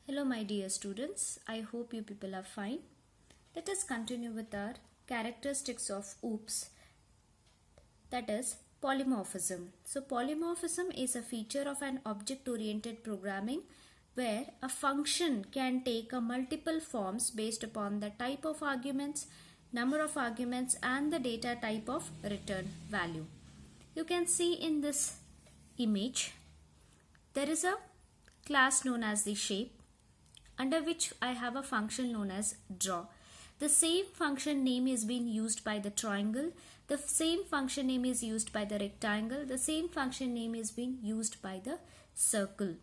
Hello my dear students, I hope you people are fine. Let us continue with our characteristics of OOPS, that is polymorphism. So polymorphism is a feature of an object-oriented programming where a function can take a multiple forms based upon the type of arguments, number of arguments and the data type of return value. You can see in this image there is a class known as the shape, under which I have a function known as draw. The same function name is being used by the triangle, the same function name is used by the rectangle, the same function name is being used by the circle.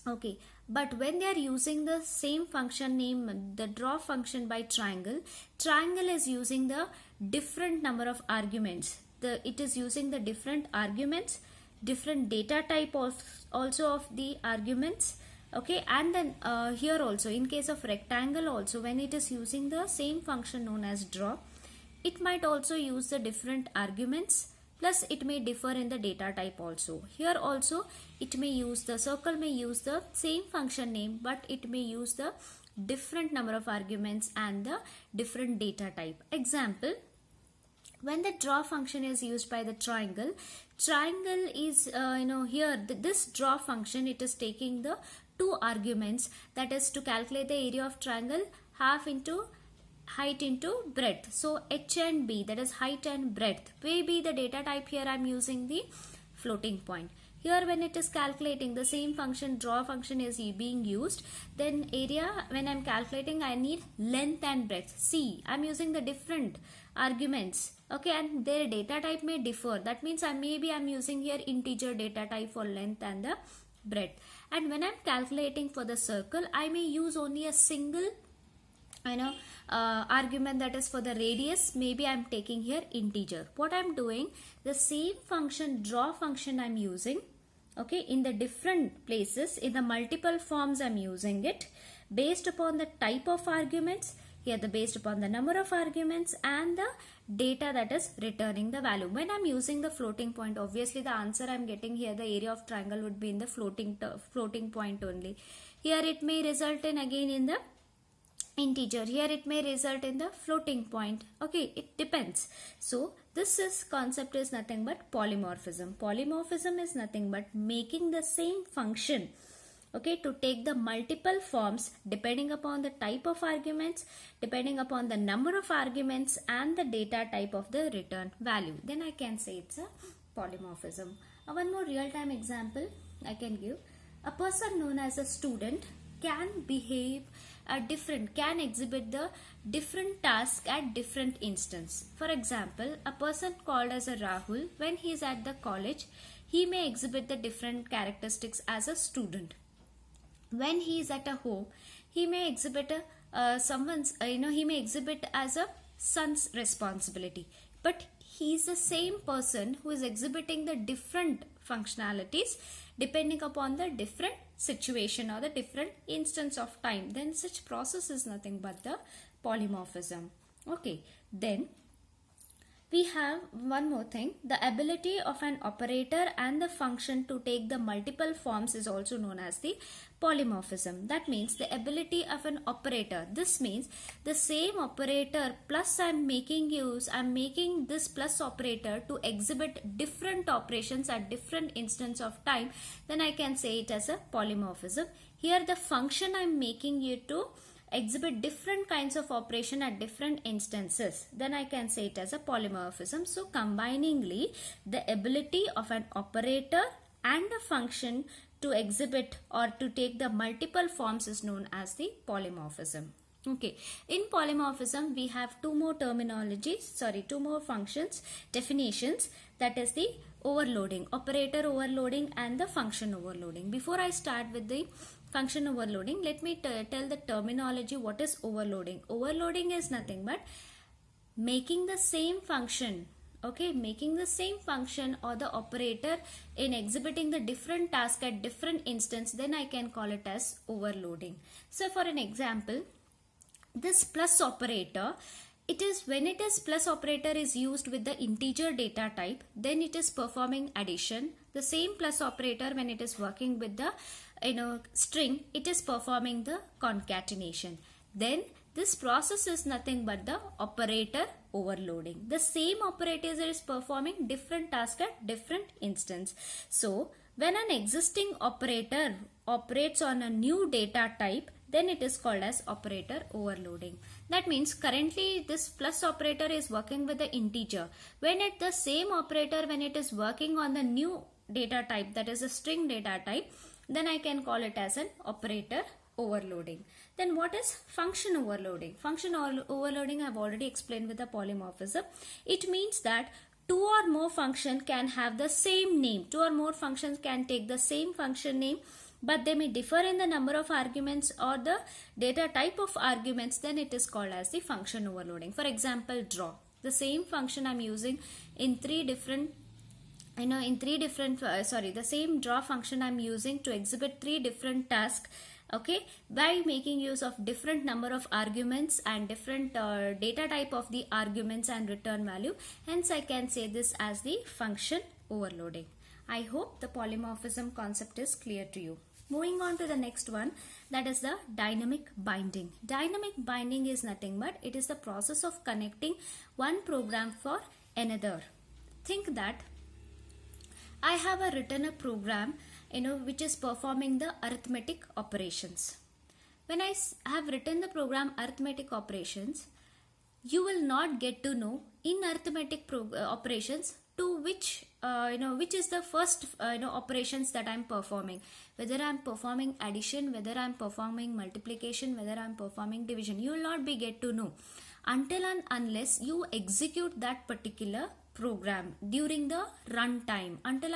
Okay, but when they are using the same function name, the draw function by triangle, triangle is using the different number of arguments. It is using the different arguments, different data type also of the arguments. Okay, and then here also in case of rectangle also, when it is using the same function known as draw, it might also use the different arguments, plus it may differ in the data type also. Here also it may use, the circle may use the same function name, but it may use the different number of arguments and the different data type. Example, when the draw function is used by the triangle is here this draw function, it is taking the two arguments, that is to calculate the area of triangle, half into height into breadth. So h and b, that is height and breadth. Maybe the data type here I am using the floating point. Here when it is calculating, the same function draw function is being used, then area when I am calculating I need length and breadth. See, I am using the different arguments, okay, and their data type may differ. That means I am using here integer data type for length and the breadth. And when I am calculating for the circle, I may use only a single argument, that is for the radius. Maybe I am taking here integer. What I am doing, the same function draw function I am using, okay, in the different places, in the multiple forms I am using it based upon the type of arguments, here based upon the number of arguments and the data that is returning the value. When I am using the floating point, obviously the answer I am getting here, the area of triangle would be in the floating point only. Here it may result in again in the integer, here it may result in the floating point. Okay, it depends. So this concept is nothing but polymorphism. Polymorphism is nothing but making the same function, okay, to take the multiple forms depending upon the type of arguments, depending upon the number of arguments and the data type of the return value. Then I can say it's a polymorphism. One more real-time example I can give. A person known as a student can behave can exhibit the different task at different instance. For example, a person called as a Rahul, when he is at the college, he may exhibit the different characteristics as a student. When he is at a home, he may exhibit he may exhibit as a son's responsibility. But he is the same person who is exhibiting the different functionalities depending upon the different situation or the different instance of time. Then such process is nothing but the polymorphism. Okay, then we have one more thing. The ability of an operator and the function to take the multiple forms is also known as the polymorphism. That means the ability of an operator. This means the same operator plus I'm making this plus operator to exhibit different operations at different instance of time. Then I can say it as a polymorphism. Here the function I'm making you to exhibit different kinds of operation at different instances, then I can say it as a polymorphism. So combiningly, the ability of an operator and a function to exhibit or to take the multiple forms is known as the polymorphism. Okay, in polymorphism we have two more functions, definitions, that is the overloading, operator overloading and the function overloading. Before I start with the function overloading, let me tell the terminology. What is overloading? Overloading is nothing but making the same function, okay, making the same function or the operator in exhibiting the different task at different instance, then I can call it as overloading. So for an example, this plus operator, it is when it is plus operator is used with the integer data type, then it is performing addition. The same plus operator when it is working with the string, it is performing the concatenation. Then this process is nothing but the operator overloading. The same operator is performing different tasks at different instance. So when an existing operator operates on a new data type, then it is called as operator overloading. That means currently this plus operator is working with the integer. When the same operator, when it is working on the new data type, that is a string data type, then I can call it as an operator overloading. Then what is function overloading? Function overloading I have already explained with the polymorphism. It means that two or more functions can have the same name. Two or more functions can take the same function name, but they may differ in the number of arguments or the data type of arguments. Then it is called as the function overloading. For example, draw. The same function I'm using in three different the same draw function I'm using to exhibit three different tasks, okay, by making use of different number of arguments and different data type of the arguments and return value. Hence I can say this as the function overloading. I hope the polymorphism concept is clear to you. Moving on to the next one, that is the dynamic binding. Dynamic binding is nothing but it is the process of connecting one program for another. Think that I have written a program which is performing the arithmetic operations. When I have written the program arithmetic operations, you will not get to know in arithmetic operations to which is the first operations that I'm performing, whether I'm performing addition, whether I'm performing multiplication, whether I'm performing division. You will not be get to know until and unless you execute that particular program during the runtime. Until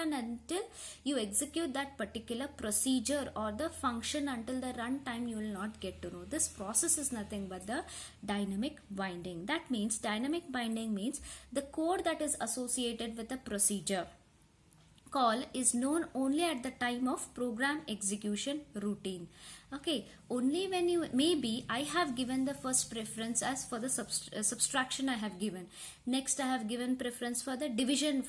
you execute that particular procedure or the function until the runtime, you will not get to know. This process is nothing but the dynamic binding. That means dynamic binding means the code that is associated with the procedure call is known only at the time of program execution routine. Okay, only when you, maybe I have given the first preference as for the subtraction I have given. Next I have given preference for the division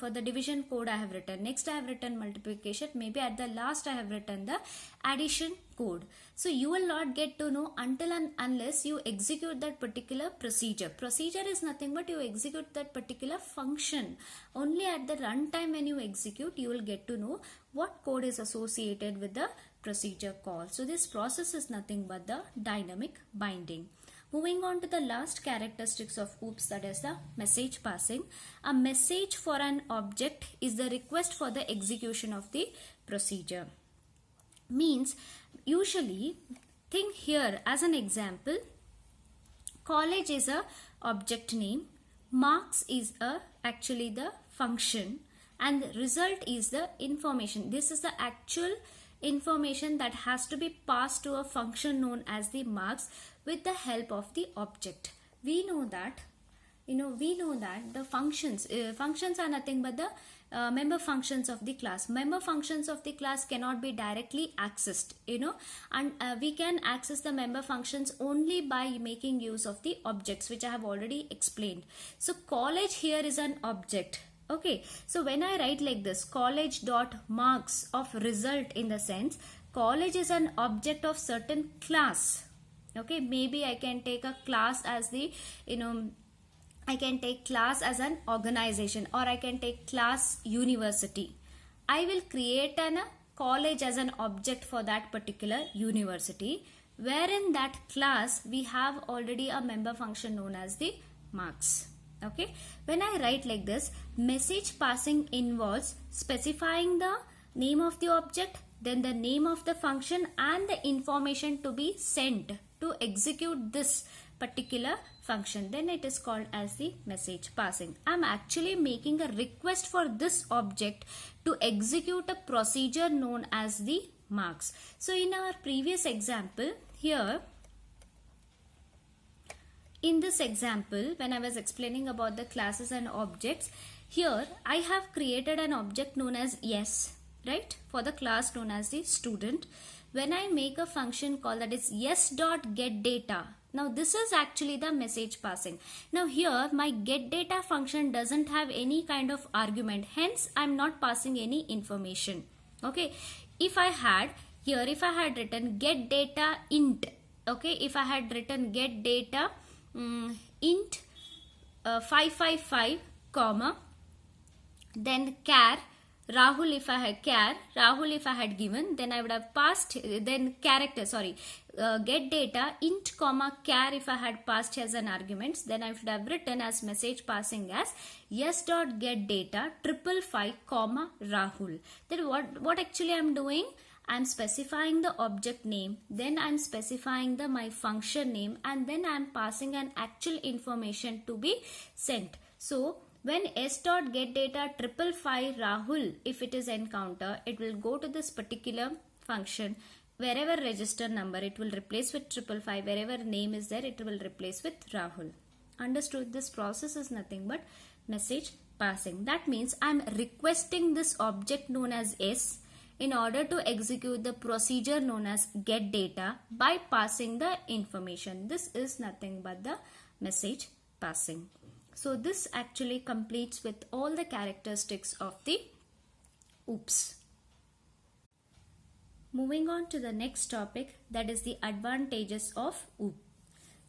code I have written. Next I have written multiplication. Maybe at the last I have written the addition code. So you will not get to know until and unless you execute that particular procedure. Procedure is nothing but you execute that particular function. Only at the runtime when you execute, you will get to know what code is associated with the procedure call. So this process is nothing but the dynamic binding. Moving on to the last characteristics of OOPS, that is the message passing. A message for an object is the request for the execution of the procedure. Means usually, think here as an example, college is a object name, marks is actually the function, and result is the information. This is the actual information that has to be passed to a function known as the marks with the help of the object. We know that the functions are nothing but the member functions of the class. Member functions of the class cannot be directly accessed, and we can access the member functions only by making use of the objects, which I have already explained. So college here is an object. Okay, so when I write like this, college dot marks of result, in the sense college is an object of certain class. Okay, maybe I can take a class as the I can take class as an organization, or I can take class university. I will create a college as an object for that particular university, wherein that class we have already a member function known as the marks. Okay, when I write like this, message passing involves specifying the name of the object, then the name of the function and the information to be sent to execute this particular function. Then it is called as the message passing. I am actually making a request for this object to execute a procedure known as the marks. So in our previous example here, in this example, when I was explaining about the classes and objects, here I have created an object known as yes, right, for the class known as the student. When I make a function call that is yes.getData, now this is actually the message passing. Now here my getData function doesn't have any kind of argument, hence I'm not passing any information. Okay, if I had here if I had written get data int, okay, if I had written get data int 555 comma then char Rahul, if I had given, then I would have passed, then character, sorry, get data int comma char if I had passed as an argument, then I should have written as message passing as yes dot get data 555 comma Rahul. Then what actually I'm doing? I'm specifying the object name, then I'm specifying my function name, and then I'm passing an actual information to be sent. So when s dot get data 555 Rahul, if it is encounter, it will go to this particular function. Wherever register number, it will replace with 555. Wherever name is there, it will replace with Rahul. Understood? This process is nothing but message passing. That means I'm requesting this object known as s in order to execute the procedure known as get data by passing the information. This is nothing but the message passing. So this actually completes with all the characteristics of the OOPS. Moving on to the next topic, that is the advantages of OOP.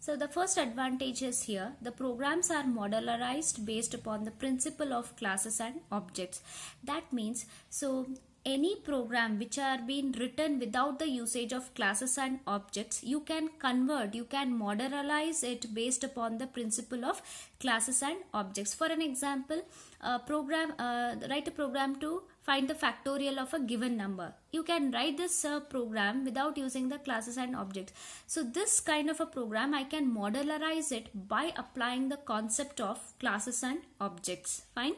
So the first advantage is here, the programs are modularized based upon the principle of classes and objects. That means, so any program which are being written without the usage of classes and objects, you can convert, you can modularize it based upon the principle of classes and objects. For an example, write a program to find the factorial of a given number. You can write this program without using the classes and objects. So this kind of a program, I can modularize it by applying the concept of classes and objects. Fine.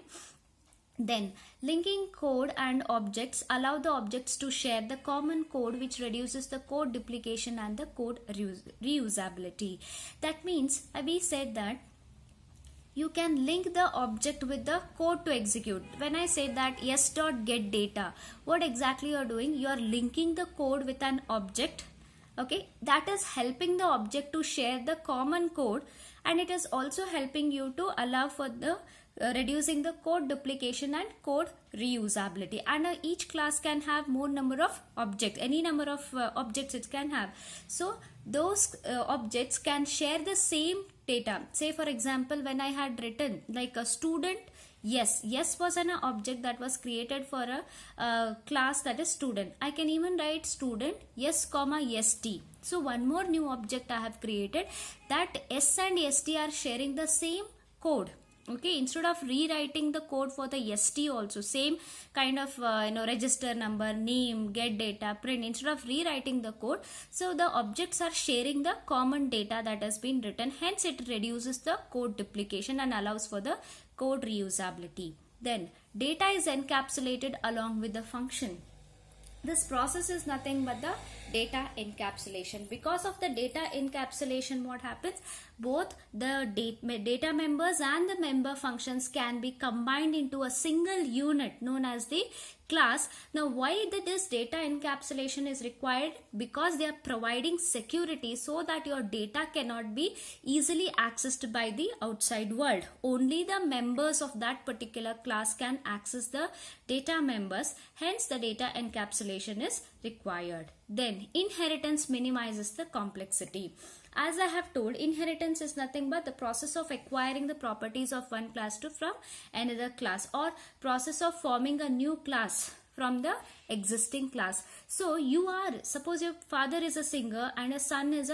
Then, linking code and objects allow the objects to share the common code, which reduces the code duplication and the code reusability. That means, we said that you can link the object with the code to execute. When I say that yes dot get data, what exactly you are doing? You are linking the code with an object. Okay, that is helping the object to share the common code, and it is also helping you to allow for the reducing the code duplication and code reusability. And each class can have more number of objects, any number of objects it can have. So those objects can share the same data. Say for example, when I had written like a student, yes was an object that was created for a class that is student. I can even write student yes comma st. So one more new object I have created, that s and st are sharing the same code. Okay, instead of rewriting the code for the st also, same kind of register number, name, get data, print, instead of rewriting the code, so the objects are sharing the common data that has been written, hence it reduces the code duplication and allows for the code reusability. Then data is encapsulated along with the function. This process is nothing but the data encapsulation. Because of the data encapsulation, what happens? Both the data members and the member functions can be combined into a single unit known as the class. Now, why this data encapsulation is required? Because they are providing security so that your data cannot be easily accessed by the outside world. Only the members of that particular class can access the data members. Hence, the data encapsulation is required. Then, inheritance minimizes the complexity. As I have told, inheritance is nothing but the process of acquiring the properties of one class from another class, or process of forming a new class from the existing class. So suppose your father is a singer and a son is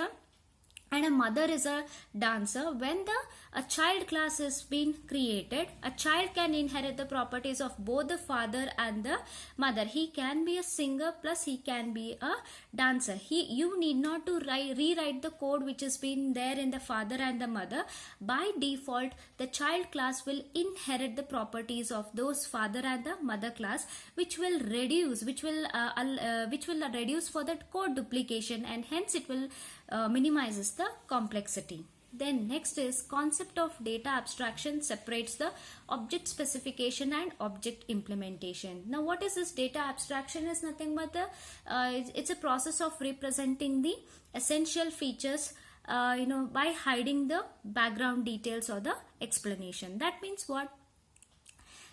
and a mother is a dancer. When a child class is being created, a child can inherit the properties of both the father and the mother. He can be a singer plus he can be a dancer. You need not to rewrite the code which has been there in the father and the mother. By default, the child class will inherit the properties of those father and the mother class, which will reduce for that code duplication, and hence it will minimizes the complexity. Then next is concept of data abstraction separates the object specification and object implementation. Now what is this data abstraction? Is nothing but it's a process of representing the essential features by hiding the background details or the explanation. That means what?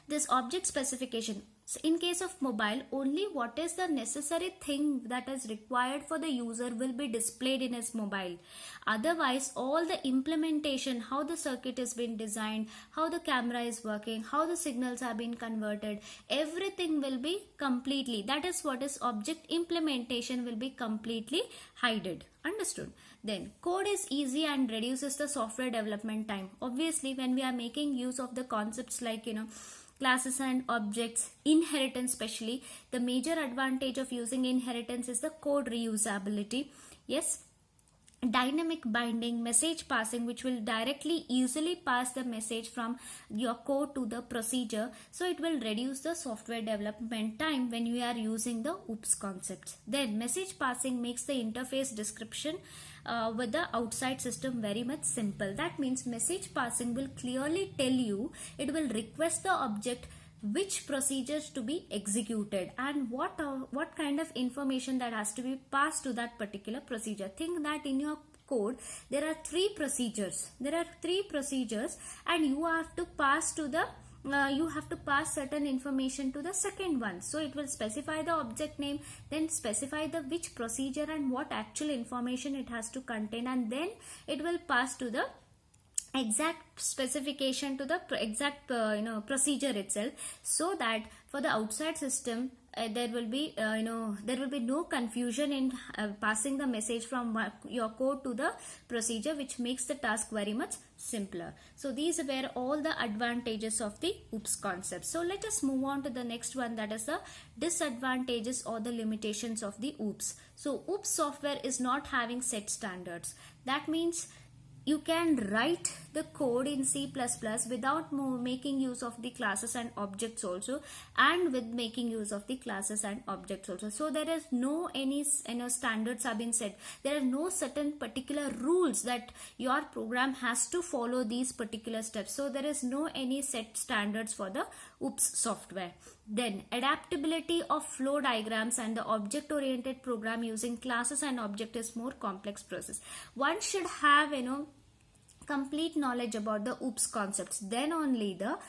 This object specification. So in case of mobile, only what is the necessary thing that is required for the user will be displayed in his mobile. Otherwise, all the implementation, how the circuit is being designed, how the camera is working, how the signals are being converted, everything will be completely, that is what is object implementation will be completely hidden. Understood? Then code is easy and reduces the software development time. Obviously, when we are making use of the concepts like classes and objects, inheritance especially, the major advantage of using inheritance is the code reusability. Yes, dynamic binding, message passing, which will directly easily pass the message from your code to the procedure, so it will reduce the software development time when you are using the OOPS concepts. Then message passing makes the interface description with the outside system very much simple. That means message passing will clearly tell you, it will request the object which procedures to be executed and what kind of information that has to be passed to that particular procedure. Think that in your code there are three procedures. And you have to pass to the certain information to the second one. So it will specify the object name, then specify the which procedure and what actual information it has to contain, and then it will pass to the exact specification to the exact procedure itself, so that for the outside system there will be no confusion in passing the message from your code to the procedure, which makes the task very much simpler. So these were all the advantages of the OOPS concept. So let us move on to the next one, that is the disadvantages or the limitations of the OOPS. So OOPS software is not having set standards. That means you can write the code in C++ without making use of the classes and objects also, and with making use of the classes and objects also. So there is no any standards have been set. There are no certain particular rules that your program has to follow these particular steps. So there is no any set standards for the OOPS software. Then adaptability of flow diagrams and the object oriented program using classes and object is more complex process. One should have complete knowledge about the OOPS concepts, then only the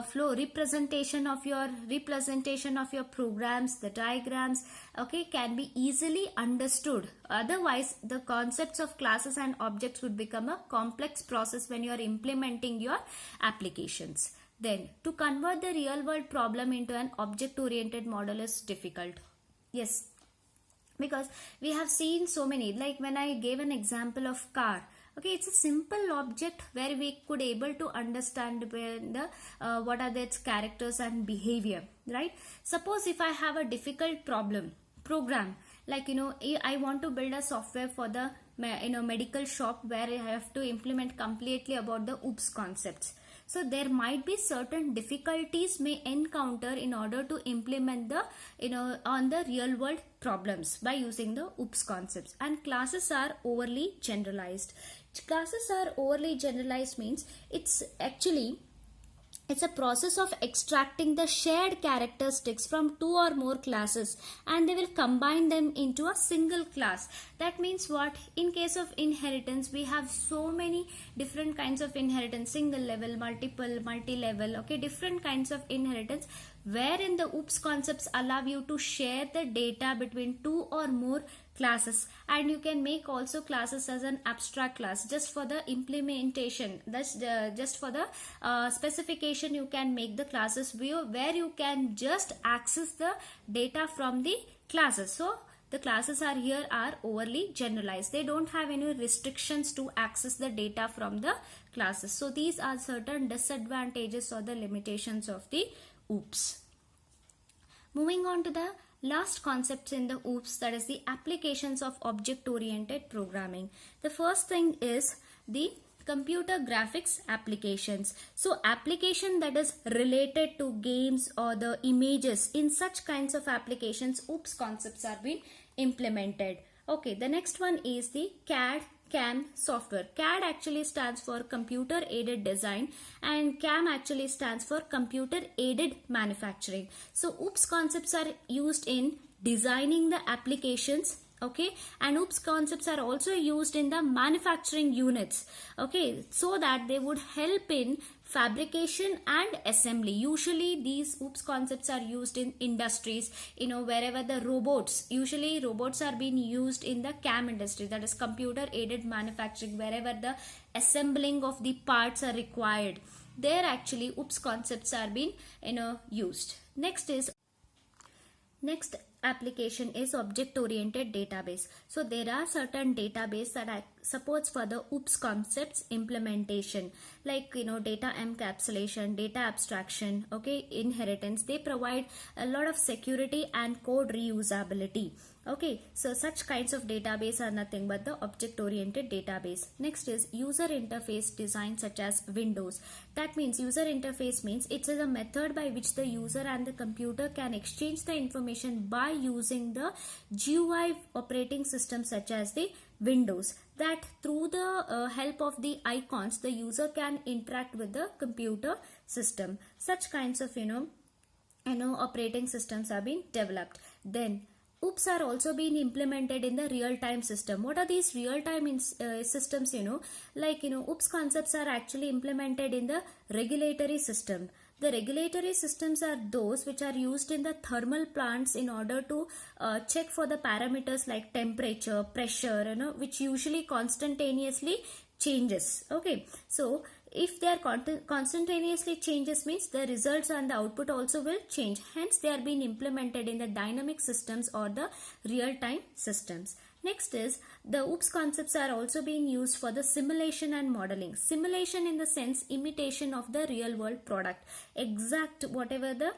flow representation of your programs, the diagrams, okay, can be easily understood. Otherwise the concepts of classes and objects would become a complex process when you are implementing your applications. Then to convert the real world problem into an object oriented model is difficult. Yes, because we have seen so many, like when I gave an example of car. Okay, it's a simple object where we could able to understand what are its characters and behavior, right? Suppose if I have a difficult program, like I want to build a software for the medical shop where I have to implement completely about the OOPS concepts. So there might be certain difficulties may encounter in order to implement the on the real world problems by using the OOPS concepts. And classes are overly generalized. Classes are overly generalized means it's a process of extracting the shared characteristics from two or more classes, and they will combine them into a single class. That means what? In case of inheritance, we have so many different kinds of inheritance, single level, multiple, multi-level, okay, different kinds of inheritance, wherein the OOPS concepts allow you to share the data between two or more classes. And you can make also classes as an abstract class just for the implementation. That's just for the specification. You can make the classes where you can just access the data from the classes. So the classes are overly generalized. They don't have any restrictions to access the data from the classes. So these are certain disadvantages or the limitations of the OOPS. Moving on to the last concepts in the OOPS, that is the applications of object-oriented programming. The first thing is the computer graphics applications. So application that is related to games or the images, in such kinds of applications OOPS concepts are being implemented. Okay, the next one is the CAM software. CAD actually stands for computer aided design, and CAM actually stands for computer aided manufacturing. So OOPS concepts are used in designing the applications Okay, and OOPS concepts are also used in the manufacturing units, okay, so that they would help in fabrication and assembly. Usually these OOPS concepts are used in industries, wherever the robots, usually robots are being used in the CAM industry, that is computer aided manufacturing, wherever the assembling of the parts are required, there actually OOPS concepts are being used. Next application is object oriented database. So there are certain database that supports for the OOPS concepts implementation, like data encapsulation, data abstraction, okay, inheritance. They provide a lot of security and code reusability. Okay, so such kinds of database are nothing but the object oriented database. Next is user interface design, such as Windows. That means user interface means it is a method by which the user and the computer can exchange the information by using the GUI operating system such as the Windows, that through the help of the icons the user can interact with the computer system. Such kinds of operating systems are being developed. Then OOPS are also being implemented in the real-time system. What are these real-time systems? OOPS concepts are actually implemented in the regulatory system. The regulatory systems are those which are used in the thermal plants in order to check for the parameters like temperature, pressure, which usually constantly changes. Okay, so if they are constantly changes, means the results and the output also will change. Hence they are being implemented in the dynamic systems or the real-time systems. Next is the OOPS concepts are also being used for the simulation and modeling. Simulation in the sense imitation of the real world product. Exact whatever the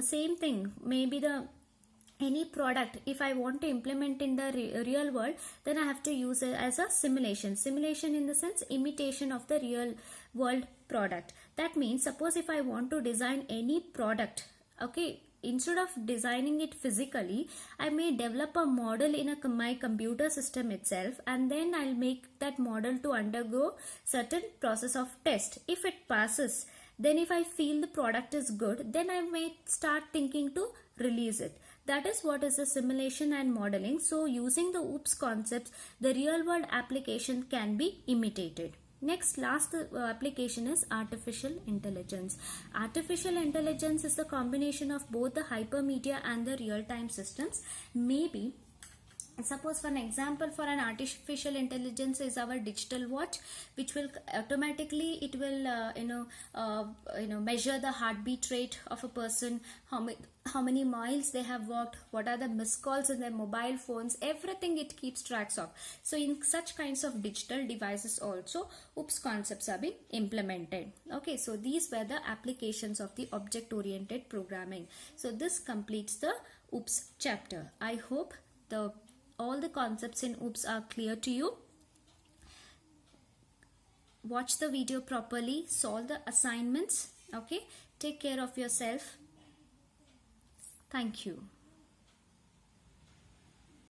same thing, maybe the any product, if I want to implement in the real world, then I have to use it as a simulation. Simulation in the sense imitation of the real world product. That means suppose if I want to design any product, okay, instead of designing it physically, I may develop a model in my computer system itself, and then I'll make that model to undergo certain process of test. If it passes, then if I feel the product is good, then I may start thinking to release it. That is what is the simulation and modeling. So using the OOPS concepts, the real world application can be imitated. Next, last application is artificial intelligence. Artificial intelligence is the combination of both the hypermedia and the real-time systems. Maybe suppose for an example for an artificial intelligence is our digital watch, which will automatically it will measure the heartbeat rate of a person, how many miles they have walked, what are the missed calls in their mobile phones, everything it keeps tracks of. So in such kinds of digital devices also OOPS concepts are being implemented. Okay, so these were the applications of the object oriented programming. So this completes the OOPS chapter. I hope all the concepts in OOPS are clear to you. Watch the video properly, solve the assignments. Okay, take care of yourself. Thank you.